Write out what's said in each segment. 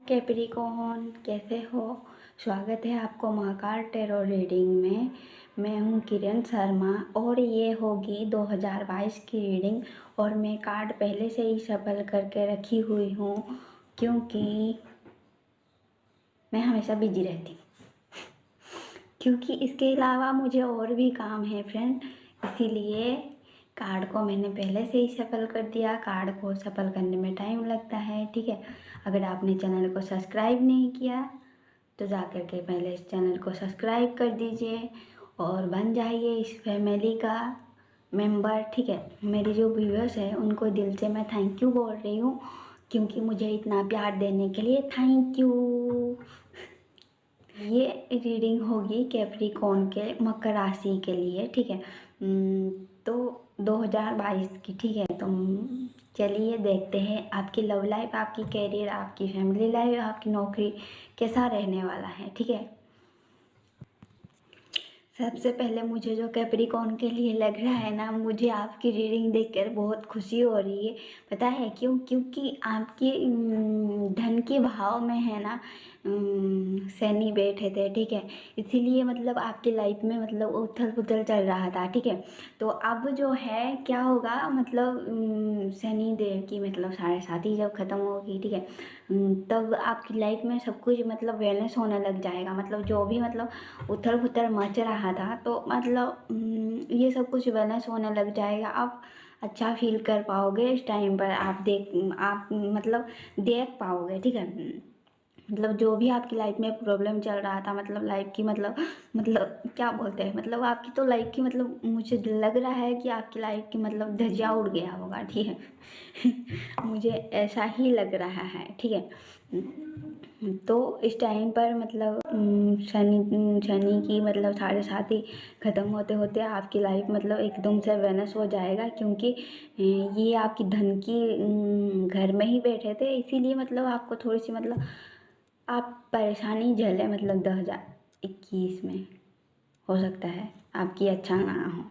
Capricorn कैसे हो। स्वागत है आपको महाकाल टैरो रीडिंग में। मैं हूं किरण शर्मा और ये होगी 2022 की रीडिंग। और मैं कार्ड पहले से ही सफल करके रखी हुई हूँ क्योंकि मैं हमेशा बिजी रहती हूँ, क्योंकि इसके अलावा मुझे और भी काम है फ्रेंड। इसीलिए कार्ड को मैंने पहले से ही सफल कर दिया। कार्ड को सफल करने में टाइम लगता है, ठीक है। अगर आपने चैनल को सब्सक्राइब नहीं किया तो जा कर के पहले इस चैनल को सब्सक्राइब कर दीजिए और बन जाइए इस फैमिली का मेंबर, ठीक है। मेरे जो व्यूअर्स हैं उनको दिल से मैं थैंक यू बोल रही हूँ, क्योंकि मुझे इतना प्यार देने के लिए थैंक यू। ये रीडिंग होगी कैप्रिकॉर्न के मकर राशि के लिए, ठीक है। तो 2022 की, ठीक है। तो चलिए देखते हैं आपकी लव लाइफ, आपकी कैरियर, आपकी फैमिली लाइफ, आपकी नौकरी कैसा रहने वाला है, ठीक है। सबसे पहले मुझे जो कैप्रिकॉर्न के लिए लग रहा है ना, मुझे आपकी रीडिंग देखकर बहुत खुशी हो रही है। पता है क्यों? क्योंकि आपके धन के भाव में है ना शनि बैठे थे, ठीक है। इसीलिए मतलब आपकी लाइफ में मतलब उथल पुथल चल रहा था, ठीक है। तो अब जो है क्या होगा, मतलब शनि देव की मतलब 7.5 जब ख़त्म होगी, ठीक है, तब आपकी लाइफ में सब कुछ मतलब बैलेंस होने लग जाएगा। मतलब जो भी मतलब उथल पुथल मच रहा था, तो मतलब ये सब कुछ बैलेंस होने लग जाएगा। आप अच्छा फील कर पाओगे इस टाइम पर। आप मतलब देख पाओगे, ठीक है। मतलब जो भी आपकी लाइफ में प्रॉब्लम चल रहा था, मतलब लाइफ की मतलब क्या बोलते हैं, मतलब आपकी तो लाइफ की मतलब मुझे लग रहा है कि आपकी लाइफ की मतलब धज्जियाँ उड़ गया होगा, ठीक है। मुझे ऐसा ही लग रहा है, ठीक है। तो इस टाइम पर मतलब शनि की मतलब 7.5 ख़त्म होते होते आपकी लाइफ मतलब एकदम से वैनस हो जाएगा, क्योंकि ये आपकी धन की घर में ही बैठे थे। इसीलिए मतलब आपको थोड़ी सी मतलब आप परेशानी झेले मतलब 2021 में। हो सकता है आपकी अच्छा ना हो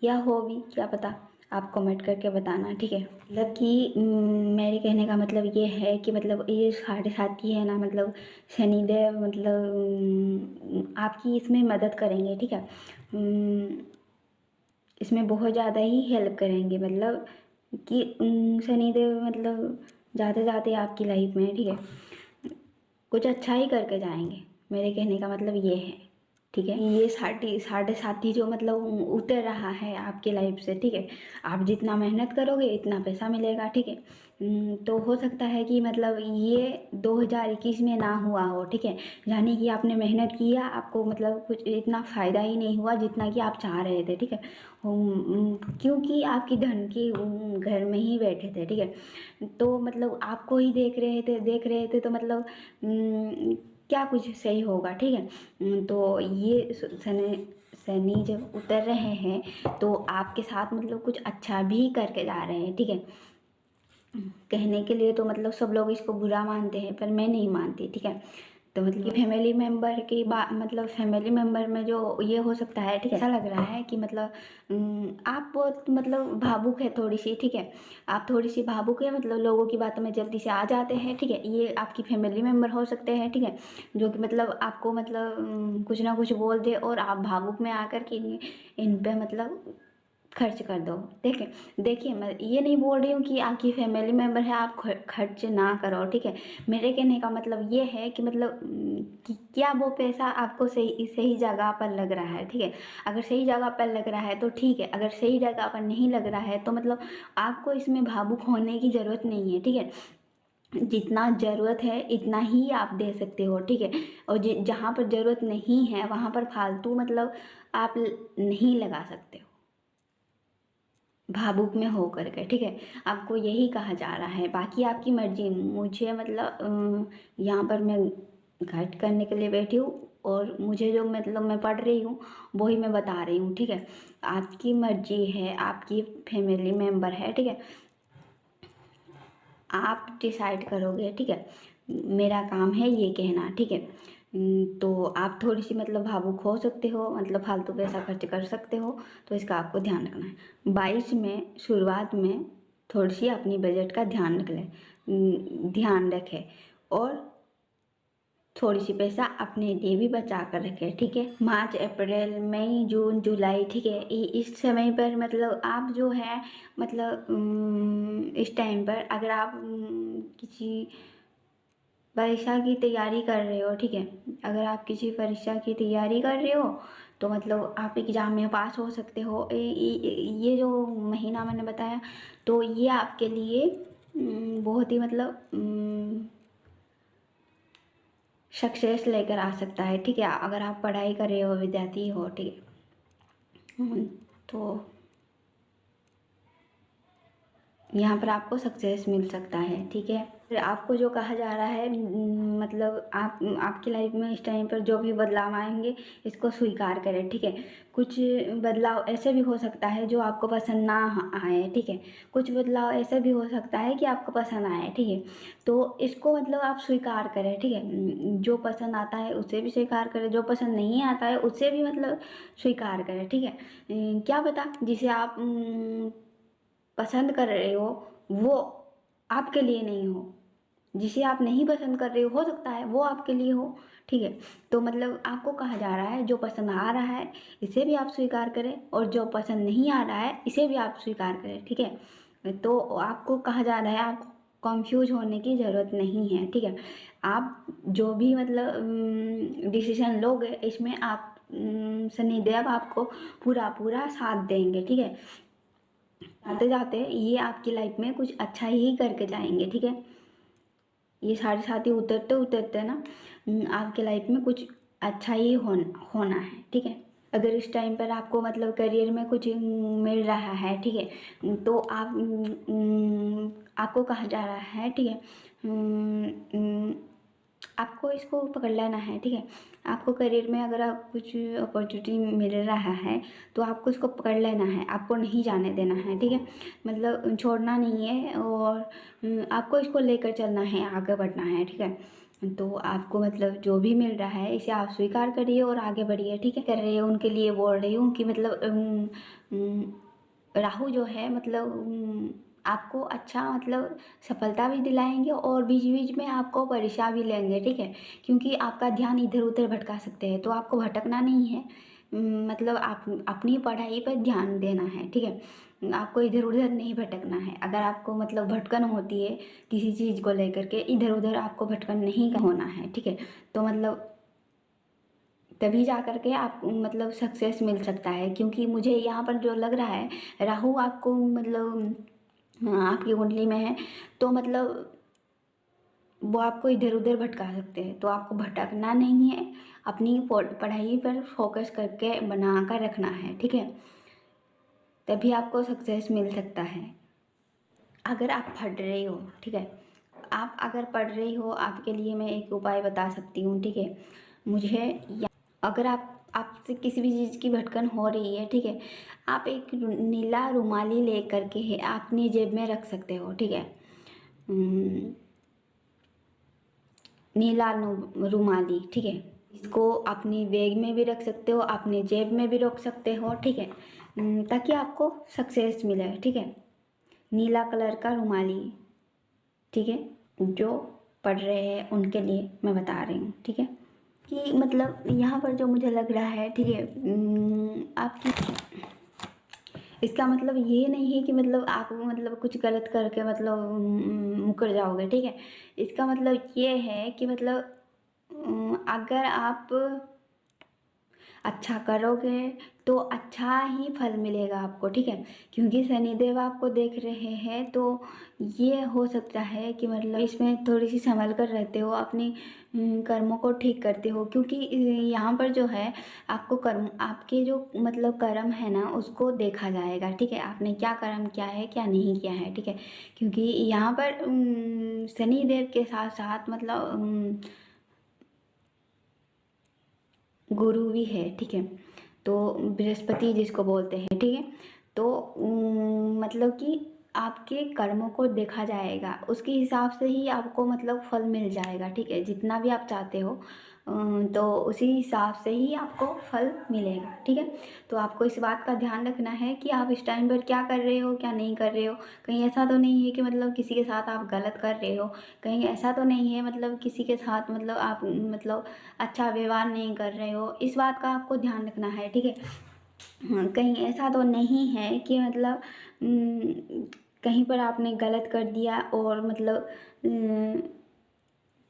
या हो भी, क्या पता। आप कमेंट करके बताना, ठीक है। मतलब कि मेरे कहने का मतलब ये है कि मतलब ये 7.5 है ना, मतलब शनिदेव मतलब आपकी इसमें मदद करेंगे, ठीक है। इसमें बहुत ज़्यादा ही हेल्प करेंगे, मतलब कि शनिदेव मतलब जाते जाते आपकी लाइफ में, ठीक है, कुछ अच्छा ही करके जाएंगे। मेरे कहने का मतलब ये है, ठीक है। ये 7.5 जो मतलब उतर रहा है आपकी लाइफ से, ठीक है। आप जितना मेहनत करोगे इतना पैसा मिलेगा, ठीक है। तो हो सकता है कि मतलब ये 2021 में ना हुआ हो, ठीक है। यानी कि आपने मेहनत किया, आपको मतलब कुछ इतना फ़ायदा ही नहीं हुआ जितना कि आप चाह रहे थे, ठीक है। क्योंकि आपकी धन की घर में ही बैठे थे, ठीक है। तो मतलब आपको ही देख रहे थे तो मतलब क्या कुछ सही होगा, ठीक है। तो ये शनि जब उतर रहे हैं तो आपके साथ मतलब कुछ अच्छा भी करके जा रहे हैं, ठीक है। कहने के लिए तो मतलब सब लोग इसको बुरा मानते हैं, पर मैं नहीं मानती, ठीक है। तो मतलब कि फैमिली मेम्बर की बात, मतलब फैमिली मेम्बर में जो ये हो सकता है, ठीक है। ऐसा लग रहा है कि मतलब आप बहुत मतलब भावुक है थोड़ी सी, ठीक है। आप थोड़ी सी भावुक है, मतलब लोगों की बातों में जल्दी से आ जाते हैं, ठीक है। ये आपकी फैमिली मेम्बर हो सकते हैं, ठीक है, जो कि मतलब आपको मतलब कुछ ना कुछ बोल दे और आप भावुक में आकर के इन पे मतलब खर्च कर दो। देखिए मैं ये नहीं बोल रही हूँ कि आपकी फैमिली मेम्बर है आप खर्च ना करो, ठीक है। मेरे कहने का मतलब ये है कि मतलब कि क्या वो पैसा आपको सही सही जगह पर लग रहा है, ठीक है। अगर सही जगह पर लग रहा है तो ठीक है, अगर सही जगह पर नहीं लग रहा है तो मतलब आपको इसमें भावुक होने की ज़रूरत नहीं है, ठीक है। जितना ज़रूरत है इतना ही आप दे सकते हो, ठीक है। और जहाँ पर ज़रूरत नहीं है वहाँ पर फालतू मतलब आप नहीं लगा सकते हो भावुक में हो करके, ठीक है। आपको यही कहा जा रहा है, बाकी आपकी मर्जी। मुझे मतलब यहाँ पर मैं गाइड करने के लिए बैठी हूँ और मुझे जो मतलब मैं पढ़ रही हूँ वही मैं बता रही हूँ, ठीक है। आपकी मर्जी है, आपकी फैमिली मेम्बर है, ठीक है। आप डिसाइड करोगे, ठीक है। मेरा काम है ये कहना, ठीक है। तो आप थोड़ी सी मतलब भावुक हो सकते हो, मतलब फालतू पैसा खर्च कर सकते हो, तो इसका आपको ध्यान रखना है। 22 में शुरुआत में थोड़ी सी अपनी बजट का ध्यान रखें। और थोड़ी सी पैसा अपने लिए भी बचा कर रखें, ठीक है। मार्च, अप्रैल, मई, जून, जुलाई, ठीक है, इस समय पर मतलब आप जो है मतलब इस टाइम पर अगर आप किसी परीक्षा की तैयारी कर रहे हो, ठीक है, अगर आप किसी परीक्षा की तैयारी कर रहे हो तो मतलब आप एग्ज़ाम में पास हो सकते हो। ये जो महीना मैंने बताया तो ये आपके लिए बहुत ही मतलब सक्सेस लेकर आ सकता है, ठीक है, अगर आप पढ़ाई कर रहे हो, विद्यार्थी हो, ठीक है। तो यहाँ पर आपको सक्सेस मिल सकता है, ठीक है। फिर आपको जो कहा जा रहा है मतलब आपकी लाइफ में इस टाइम पर जो भी बदलाव आएंगे इसको स्वीकार करें, ठीक है। कुछ बदलाव ऐसे भी हो सकता है जो आपको पसंद ना आए, ठीक है। कुछ बदलाव ऐसे भी हो सकता है कि आपको पसंद आए, ठीक है। तो इसको मतलब आप स्वीकार करें, ठीक है। जो पसंद आता है उसे भी स्वीकार करें, जो पसंद नहीं आता है उसे भी मतलब स्वीकार करें, ठीक है। क्या पता जिसे आप पसंद कर रहे वो आपके लिए नहीं हो, जिसे आप नहीं पसंद कर रहे हो सकता है वो आपके लिए हो, ठीक है। तो मतलब आपको कहा जा रहा है जो पसंद आ रहा है इसे भी आप स्वीकार करें और जो पसंद नहीं आ रहा है इसे भी आप स्वीकार करें, ठीक है। तो आपको कहा जा रहा है आपको कंफ्यूज होने की ज़रूरत नहीं है, ठीक है। आप जो भी मतलब डिसीजन लोगे इसमें आप शनिदेव आपको पूरा पूरा साथ देंगे, ठीक है। जाते जाते ये आपकी लाइफ में कुछ अच्छा ही करके जाएंगे, ठीक है। ये साढ़े साथी उतरते उतरते ना आपके लाइफ में कुछ अच्छा ही होना है, ठीक है। अगर इस टाइम पर आपको मतलब करियर में कुछ मिल रहा है, ठीक है, तो आपको कहा जा रहा है, ठीक है, आपको इसको पकड़ लेना है, ठीक है। आपको करियर में अगर आप कुछ अपॉर्चुनिटी मिल रहा है तो आपको इसको पकड़ लेना है, आपको नहीं जाने देना है, ठीक है। मतलब छोड़ना नहीं है और आपको इसको लेकर चलना है, आगे बढ़ना है, ठीक है। तो आपको मतलब जो भी मिल रहा है इसे आप स्वीकार करिए और आगे बढ़िए, ठीक है। कर रही हूँ उनके लिए बोल रही हूँ कि मतलब राहु जो है मतलब आपको अच्छा मतलब सफलता भी दिलाएंगे और बीच बीच में आपको परीक्षा भी लेंगे, ठीक है। क्योंकि आपका ध्यान इधर उधर भटका सकते हैं तो आपको भटकना नहीं है। मतलब आप अपनी पढ़ाई पर ध्यान देना है, ठीक है। आपको इधर उधर नहीं भटकना है। अगर आपको मतलब भटकन होती है किसी चीज़ को लेकर के, इधर उधर आपको भटकन नहीं होना है, ठीक है। तो मतलब तभी जा कर के आप मतलब सक्सेस मिल सकता है। क्योंकि मुझे यहाँ पर जो लग रहा है राहु आपको मतलब आपकी कुंडली में है तो मतलब वो आपको इधर उधर भटका सकते हैं, तो आपको भटकना नहीं है, अपनी पढ़ाई पर फोकस करके बना कर रखना है, ठीक है। तभी आपको सक्सेस मिल सकता है। अगर आप पढ़ रहे हो, ठीक है, आप अगर पढ़ रही हो आपके लिए मैं एक उपाय बता सकती हूँ, ठीक है। मुझे अगर आपसे किसी भी चीज़ की भटकन हो रही है, ठीक है, आप एक नीला रुमाली ले करके है अपनी जेब में रख सकते हो, ठीक है। नीला रुमाली, ठीक है। इसको अपनी बैग में भी रख सकते हो, अपनी जेब में भी रख सकते हो, ठीक है, ताकि आपको सक्सेस मिले, ठीक है। नीला कलर का रुमाली, ठीक है, जो पढ़ रहे हैं उनके लिए मैं बता रही हूँ, ठीक है। कि मतलब यहाँ पर जो मुझे लग रहा है, ठीक है, आपकी इसका मतलब ये नहीं है कि मतलब आप मतलब कुछ गलत करके मतलब मुकर जाओगे, ठीक है। इसका मतलब ये है कि मतलब अगर आप अच्छा करोगे तो अच्छा ही फल मिलेगा आपको, ठीक है। क्योंकि शनिदेव आपको देख रहे हैं तो ये हो सकता है कि मतलब इसमें थोड़ी सी संभल कर रहते हो, अपनी कर्मों को ठीक करते हो। क्योंकि यहाँ पर जो है आपको कर्म आपके जो मतलब कर्म है ना उसको देखा जाएगा, ठीक है। आपने क्या कर्म किया है क्या नहीं किया है, ठीक है। क्योंकि यहाँ पर शनिदेव के साथ साथ मतलब गुरु भी है, ठीक है। तो बृहस्पति जिसको बोलते हैं, ठीक है। तो मतलब कि आपके कर्मों को देखा जाएगा, उसके हिसाब से ही आपको मतलब फल मिल जाएगा, ठीक है। जितना भी आप चाहते हो तो उसी हिसाब से ही आपको फल मिलेगा, ठीक है। तो आपको इस बात का ध्यान रखना है कि आप इस टाइम पर क्या कर रहे हो, क्या नहीं कर रहे हो। कहीं ऐसा तो नहीं है कि मतलब किसी के साथ आप गलत कर रहे हो, कहीं ऐसा तो नहीं है मतलब किसी के साथ मतलब आप मतलब अच्छा व्यवहार नहीं कर रहे हो, इस बात का आपको ध्यान रखना है, ठीक है। हाँ, कहीं ऐसा तो नहीं है कि मतलब कहीं पर आपने गलत कर दिया और मतलब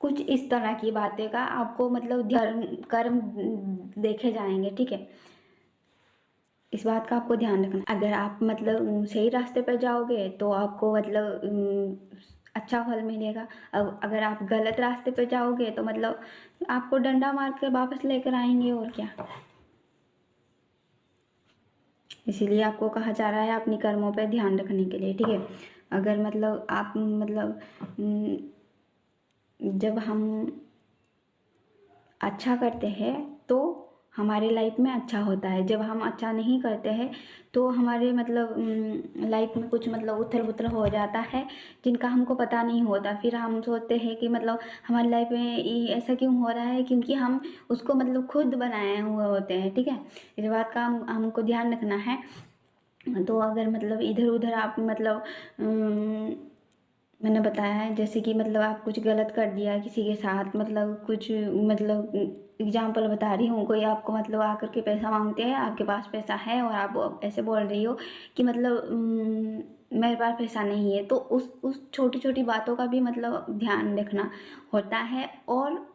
कुछ इस तरह की बातें का आपको मतलब कर्म कर्म देखे जाएंगे, ठीक है। इस बात का आपको ध्यान रखना। अगर आप मतलब सही रास्ते पर जाओगे तो आपको मतलब अच्छा फल मिलेगा। अब अगर आप गलत रास्ते पर जाओगे तो मतलब आपको डंडा मार कर वापस लेकर आएंगे, और क्या। इसीलिए आपको कहा जा रहा है अपनी कर्मों पर ध्यान रखने के लिए, ठीक है। अगर मतलब आप मतलब जब हम अच्छा करते हैं तो हमारे लाइफ में अच्छा होता है, जब हम अच्छा नहीं करते हैं तो हमारे मतलब लाइफ में कुछ मतलब उथल पुथल हो जाता है, जिनका हमको पता नहीं होता। फिर हम सोचते हैं कि मतलब हमारी लाइफ में ये ऐसा क्यों हो रहा है, क्योंकि हम उसको मतलब खुद बनाए हुए होते हैं, ठीक है। इस बात का हमको ध्यान रखना है। तो अगर मतलब इधर उधर आप मतलब मैंने बताया है जैसे कि मतलब आप कुछ गलत कर दिया किसी के साथ, मतलब कुछ मतलब एग्जाम्पल बता रही हूँ, कोई आपको मतलब आकर के पैसा मांगते हैं, आपके पास पैसा है और आप ऐसे बोल रही हो कि मतलब मेरे पास पैसा नहीं है, तो उस छोटी छोटी बातों का भी मतलब ध्यान रखना होता है। और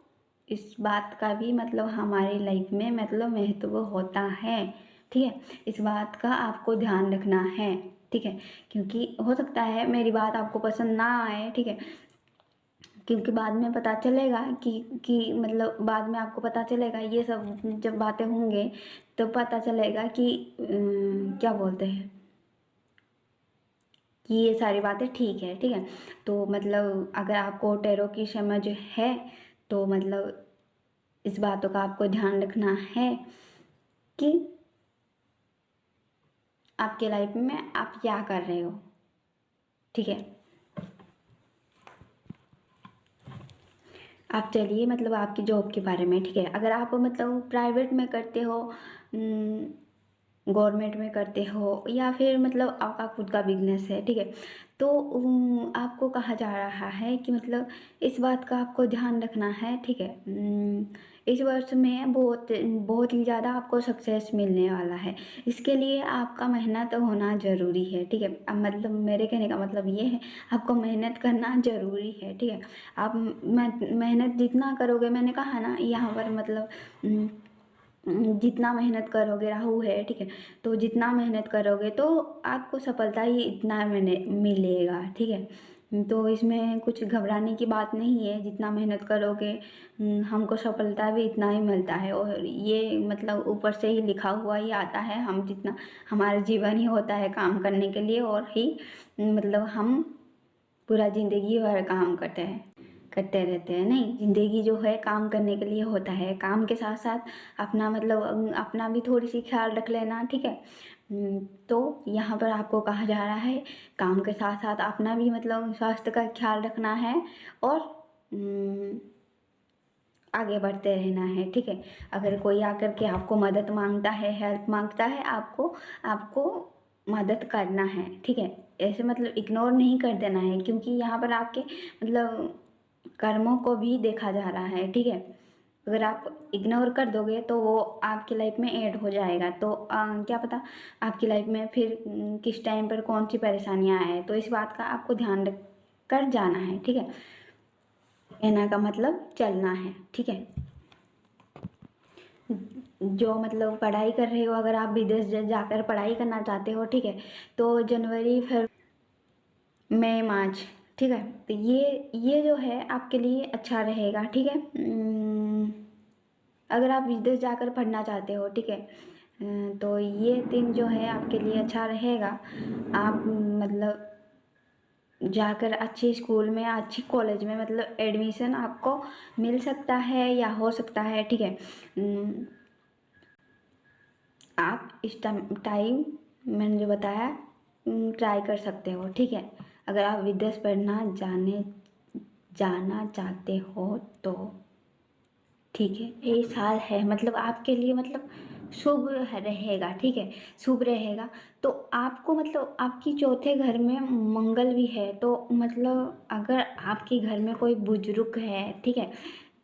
इस बात का भी मतलब हमारी लाइफ में मतलब महत्व होता है, ठीक है। इस बात का आपको ध्यान रखना है, ठीक है। क्योंकि हो सकता है मेरी बात आपको पसंद ना आए, ठीक है। क्योंकि बाद में पता चलेगा कि मतलब बाद में आपको पता चलेगा, ये सब जब बातें होंगे तो पता चलेगा कि क्या बोलते हैं कि ये सारी बातें ठीक है, ठीक है। तो मतलब अगर आपको टैरो की समझ है तो मतलब इस बातों का आपको ध्यान रखना है कि आपके लाइफ में आप क्या कर रहे हो, ठीक है। आप चलिए मतलब आपकी जॉब के बारे में, ठीक है। अगर आप मतलब प्राइवेट में करते हो, गवर्नमेंट में करते हो, या फिर मतलब आपका खुद का बिजनेस है, ठीक है। तो आपको कहा जा रहा है कि मतलब इस बात का आपको ध्यान रखना है, ठीक है। इस वर्ष में बहुत बहुत ही ज़्यादा आपको सक्सेस मिलने वाला है। इसके लिए आपका मेहनत होना ज़रूरी है, ठीक है। अब मतलब मेरे कहने का मतलब ये है, आपको मेहनत करना ज़रूरी है, ठीक है। आप मेहनत जितना करोगे, मैंने कहा ना यहाँ पर मतलब जितना मेहनत करोगे, राहु है, ठीक है। तो जितना मेहनत करोगे तो आपको सफलता ही इतना मिलेगा, ठीक है। तो इसमें कुछ घबराने की बात नहीं है, जितना मेहनत करोगे हमको सफलता भी इतना ही मिलता है। और ये मतलब ऊपर से ही लिखा हुआ ही आता है, हम जितना हमारा जीवन ही होता है काम करने के लिए, और ही मतलब हम पूरा ज़िंदगी भर काम करते रहते हैं। नहीं, ज़िंदगी जो है काम करने के लिए होता है, काम के साथ साथ अपना मतलब अपना भी थोड़ी सी ख्याल रख लेना, ठीक है। तो यहाँ पर आपको कहा जा रहा है काम के साथ साथ अपना भी मतलब स्वास्थ्य का ख्याल रखना है, और आगे बढ़ते रहना है, ठीक है। अगर कोई आकर के आपको मदद मांगता है, हेल्प मांगता है, आपको आपको मदद करना है, ठीक है। ऐसे मतलब इग्नोर नहीं कर देना है, क्योंकि यहाँ पर आपके मतलब कर्मों को भी देखा जा रहा है, ठीक है। अगर आप इग्नोर कर दोगे तो वो आपकी लाइफ में ऐड हो जाएगा, तो क्या पता आपकी लाइफ में फिर किस टाइम पर कौन सी परेशानियाँ आए। तो इस बात का आपको ध्यान रख कर जाना है, ठीक है। कहने का मतलब चलना है, ठीक है। जो मतलब पढ़ाई कर रहे हो, अगर आप विदेश जाकर पढ़ाई करना चाहते हो, ठीक है, तो जनवरी फरवरी मई मार्च, ठीक है। तो ये जो है आपके लिए अच्छा रहेगा, ठीक है। अगर आप विदेश जाकर पढ़ना चाहते हो, ठीक है, तो ये दिन जो है आपके लिए अच्छा रहेगा। आप मतलब जाकर अच्छे स्कूल में, अच्छी कॉलेज में मतलब एडमिशन आपको मिल सकता है या हो सकता है, ठीक है। आप इस टाइम मैंने जो बताया ट्राई कर सकते हो, ठीक है। अगर आप विदेश पढ़ना जाना चाहते हो तो ठीक है, ये साल है मतलब आपके लिए मतलब शुभ रहेगा, ठीक है, शुभ रहेगा। तो आपको मतलब आपकी चौथे घर में मंगल भी है, तो मतलब अगर आपके घर में कोई बुजुर्ग है, ठीक है,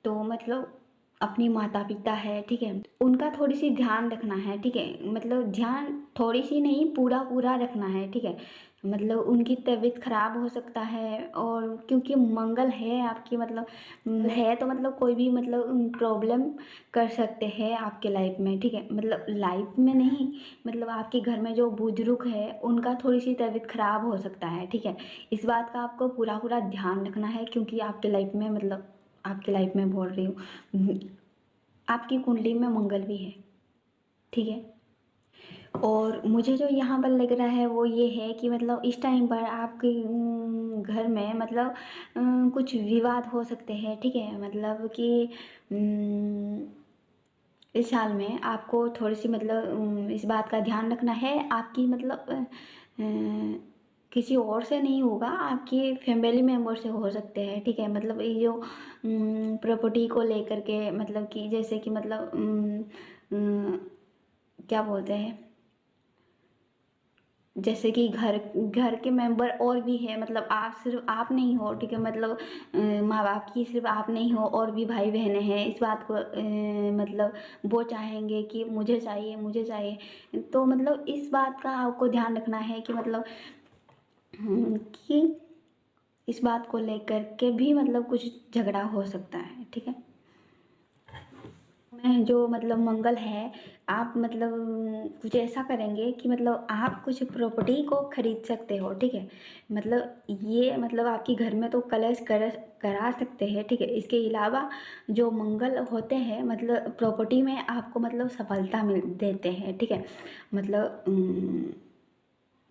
तो मतलब अपनी माता पिता है, ठीक है, उनका थोड़ी सी ध्यान रखना है, ठीक है, मतलब ध्यान थोड़ी सी नहीं, पूरा पूरा रखना है, ठीक है। मतलब उनकी तबीयत खराब हो सकता है, और क्योंकि मंगल है आपकी मतलब है, तो मतलब कोई भी मतलब प्रॉब्लम कर सकते हैं आपके लाइफ में, ठीक है, मतलब लाइफ में नहीं, मतलब आपके घर में जो बुजुर्ग है उनका थोड़ी सी तबीयत खराब हो सकता है, ठीक है। इस बात का आपको पूरा पूरा ध्यान रखना है, क्योंकि आपके लाइफ में मतलब आपकी लाइफ में बोल रही हूँ, आपकी कुंडली में मंगल भी है, ठीक है। और मुझे जो यहाँ पर लग रहा है वो ये है कि मतलब इस टाइम पर आपके घर में मतलब कुछ विवाद हो सकते हैं, ठीक है, मतलब कि इस साल में आपको थोड़ी सी मतलब इस बात का ध्यान रखना है, आपकी मतलब किसी और से नहीं होगा, आपकी फैमिली मेम्बर से हो सकते हैं, ठीक है। मतलब ये जो प्रॉपर्टी को लेकर के मतलब कि जैसे कि मतलब क्या बोलते हैं, जैसे कि घर घर के मेंबर और भी है, मतलब आप सिर्फ आप नहीं हो, ठीक है, मतलब माँ बाप की सिर्फ आप नहीं हो, और भी भाई बहनें हैं, इस बात को मतलब वो चाहेंगे कि मुझे चाहिए मुझे चाहिए, तो मतलब इस बात का आपको ध्यान रखना है कि मतलब कि इस बात को लेकर के भी मतलब कुछ झगड़ा हो सकता है, ठीक है। में जो मतलब मंगल है, आप मतलब कुछ ऐसा करेंगे कि मतलब आप कुछ प्रॉपर्टी को खरीद सकते हो, ठीक है, मतलब ये मतलब आपके घर में तो कलश करा सकते हैं, ठीक है। इसके अलावा जो मंगल होते हैं मतलब प्रॉपर्टी में आपको मतलब सफलता मिल देते हैं, ठीक है, मतलब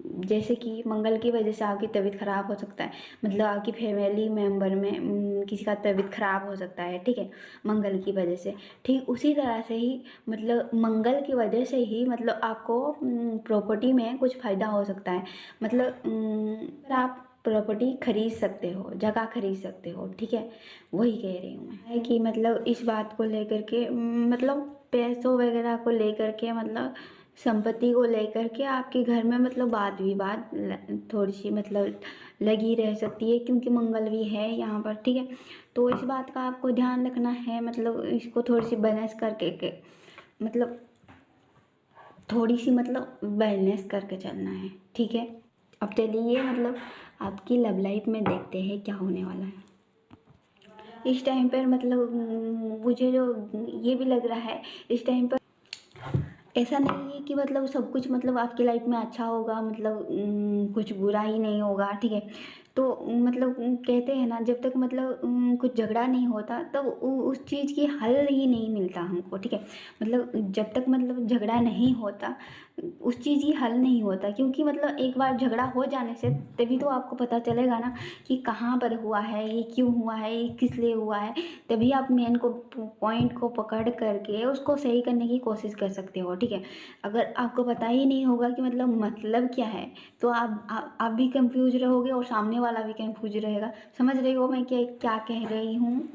जैसे कि मंगल की वजह से आपकी तबीयत खराब हो सकता है, मतलब आपकी फैमिली मेंबर में किसी का तबीयत खराब हो सकता है, ठीक है, मंगल की वजह से। ठीक उसी तरह से ही मतलब मंगल की वजह से ही मतलब आपको प्रॉपर्टी में कुछ फ़ायदा हो सकता है, मतलब आप प्रॉपर्टी खरीद सकते हो, जगह खरीद सकते हो, ठीक है, वही कह रही हूँ मैं, है कि मतलब इस बात को लेकर के मतलब पैसों वगैरह को लेकर के मतलब संपत्ति को लेकर के आपके घर में मतलब वाद विवाद थोड़ी सी मतलब लगी रह सकती है, क्योंकि मंगल भी है यहाँ पर, ठीक है। तो इस बात का आपको ध्यान रखना है, मतलब इसको थोड़ी सी बैलेंस करके मतलब थोड़ी सी मतलब बैलेंस करके चलना है, ठीक है। अब चलिए मतलब आपकी लव लाइफ में देखते हैं क्या होने वाला है इस टाइम पर, मतलब मुझे जो ये भी लग रहा है इस टाइम पर ऐसा नहीं है कि मतलब सब कुछ मतलब आपकी लाइफ में अच्छा होगा, मतलब कुछ बुरा ही नहीं होगा, ठीक है। तो मतलब कहते हैं ना, जब तक मतलब कुछ झगड़ा नहीं होता तब उस चीज़ की हल ही नहीं मिलता हमको, ठीक है। मतलब जब तक मतलब झगड़ा नहीं होता उस चीज़ की हल नहीं होता, क्योंकि मतलब एक बार झगड़ा हो जाने से तभी तो आपको पता चलेगा ना कि कहाँ पर हुआ है, ये क्यों हुआ है, ये किस लिए हुआ है, तभी आप मेन को पॉइंट को पकड़ करके उसको सही करने की कोशिश कर सकते हो, ठीक है। अगर आपको पता ही नहीं होगा कि मतलब क्या है, तो आप भी कंफ्यूज रहोगे और सामने वाला भी कंफ्यूज रहेगा। समझ रही हो मैं क्या क्या कह रही हूँ।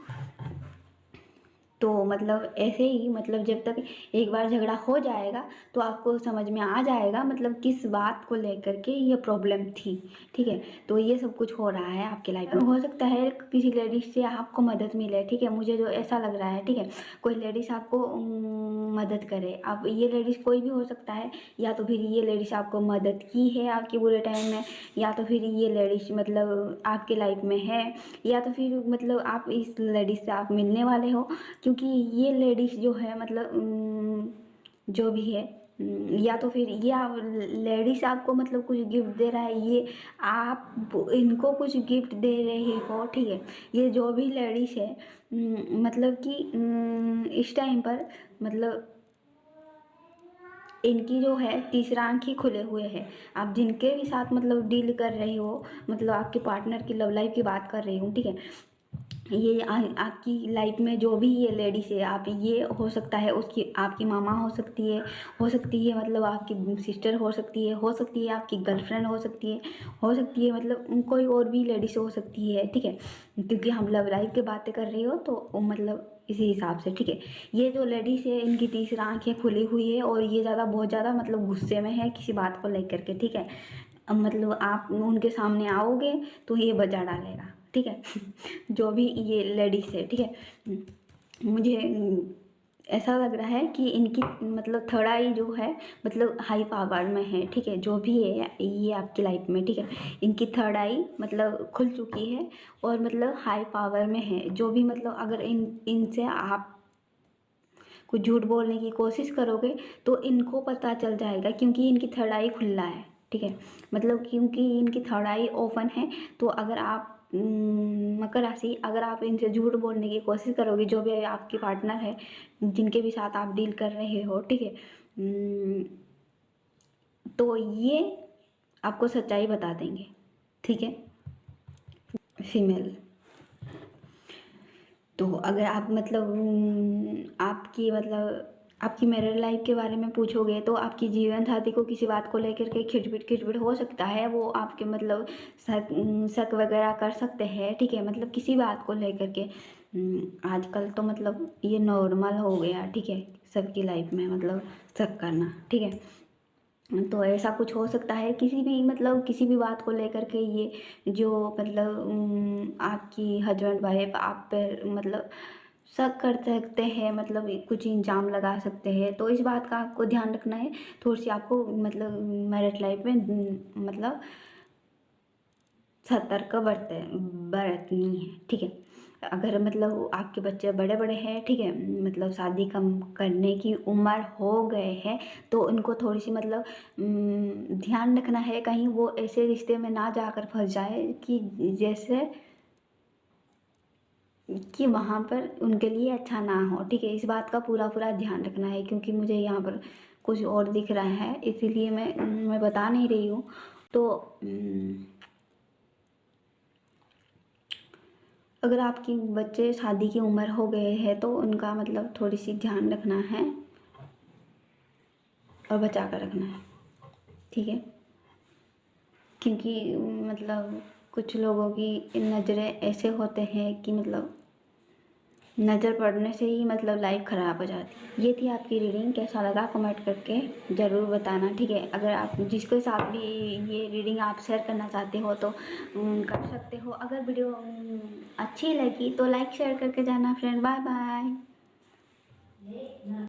तो मतलब ऐसे ही मतलब जब तक एक बार झगड़ा हो जाएगा तो आपको समझ में आ जाएगा मतलब किस बात को लेकर के ये प्रॉब्लम थी, ठीक है। तो ये सब कुछ हो रहा है आपके लाइफ में, हो सकता है किसी लेडीज से आपको मदद मिले, ठीक है, मुझे जो ऐसा लग रहा है, ठीक है, कोई लेडीज आपको मदद करे। अब ये लेडीज कोई भी हो सकता है, या तो फिर ये लेडीज आपको मदद की है आपके बुरे टाइम में, या तो फिर ये लेडीज मतलब आपके लाइफ में है, या तो फिर मतलब आप इस लेडीज से आप मिलने वाले हो, क्योंकि ये लेडीज़ जो है मतलब जो भी है या तो फिर ये लेडीज़ आपको मतलब कुछ गिफ्ट दे रहा है, ये आप इनको कुछ गिफ्ट दे रहे हो, ठीक है। ये जो भी लेडीज़ है मतलब कि इस टाइम पर मतलब इनकी जो है तीसरा आंख ही खुले हुए है। आप जिनके भी साथ मतलब डील कर रहे हो, मतलब आपके पार्टनर की लव लाइफ की बात कर रही हूँ, ठीक है। ये आपकी लाइफ में जो भी ये लेडीज है, आप ये हो सकता है उसकी आपकी मामा हो सकती है मतलब आपकी सिस्टर हो सकती है आपकी गर्लफ्रेंड हो सकती है मतलब कोई और भी लेडीज हो सकती है, ठीक है। क्योंकि हम लव लाइफ की बातें कर रही हो तो मतलब इसी हिसाब से, ठीक है। ये जो लेडीज है इनकी तीसरा आंखें खुली हुई है और ये बहुत ज़्यादा मतलब गुस्से में है किसी बात को लेकर के, ठीक है। अब मतलब आप उनके सामने आओगे तो ये बजा डालेगा, ठीक है। जो भी ये लेडीज है, ठीक है। मुझे ऐसा लग रहा है कि इनकी मतलब थर्ड आई जो है मतलब हाई पावर में है, ठीक है। जो भी है ये आपकी लाइफ में, ठीक है, इनकी थर्ड आई मतलब खुल चुकी है और मतलब हाई पावर में है। जो भी मतलब अगर इनसे आप कुछ झूठ बोलने की कोशिश करोगे तो इनको पता चल जाएगा, क्योंकि इनकी थर्ड आई खुला है, ठीक है। मतलब क्योंकि इनकी थर्ड आई ओपन है, तो अगर आप मकर राशि अगर आप इनसे झूठ बोलने की कोशिश करोगे, जो भी आपकी पार्टनर है जिनके भी साथ आप डील कर रहे हो, ठीक है, तो ये आपको सच्चाई बता देंगे, ठीक है। फीमेल तो अगर आप मतलब आपकी मैरिड लाइफ के बारे में पूछोगे तो आपकी जीवन साथी को किसी बात को लेकर के खिटपिट हो सकता है। वो आपके मतलब शक वगैरह कर सकते हैं, ठीक है, मतलब किसी बात को लेकर के। आजकल तो मतलब ये नॉर्मल हो गया, ठीक है, सबकी लाइफ में मतलब शक करना, ठीक है। तो ऐसा कुछ हो सकता है किसी भी बात को लेकर के ये जो मतलब आपकी हस्बैंड वाइफ आप पे मतलब शक कर सकते हैं, मतलब कुछ इल्ज़ाम लगा सकते हैं। तो इस बात का आपको ध्यान रखना है। थोड़ी सी आपको मतलब मैरिड लाइफ में मतलब सतर्क बरतनी है, ठीक है। अगर मतलब आपके बच्चे बड़े बड़े हैं, ठीक है, मतलब शादी कम करने की उम्र हो गए हैं, तो उनको थोड़ी सी मतलब ध्यान रखना है कहीं वो ऐसे रिश्ते में ना जाकर फंस जाए कि जैसे कि वहाँ पर उनके लिए अच्छा ना हो, ठीक है। इस बात का पूरा पूरा ध्यान रखना है, क्योंकि मुझे यहाँ पर कुछ और दिख रहा है, इसीलिए मैं बता नहीं रही हूँ। तो अगर आपकी बच्चे शादी की उम्र हो गए हैं तो उनका मतलब थोड़ी सी ध्यान रखना है और बचा कर रखना है, ठीक है। क्योंकि मतलब कुछ लोगों की नज़रें ऐसे होते हैं कि मतलब नज़र पड़ने से ही मतलब लाइफ ख़राब हो जाती है। ये थी आपकी रीडिंग, कैसा लगा कमेंट करके ज़रूर बताना, ठीक है। अगर आप जिसके साथ भी ये रीडिंग आप शेयर करना चाहते हो तो कर सकते हो। अगर वीडियो अच्छी लगी तो लाइक शेयर करके जाना फ्रेंड। Bye bye.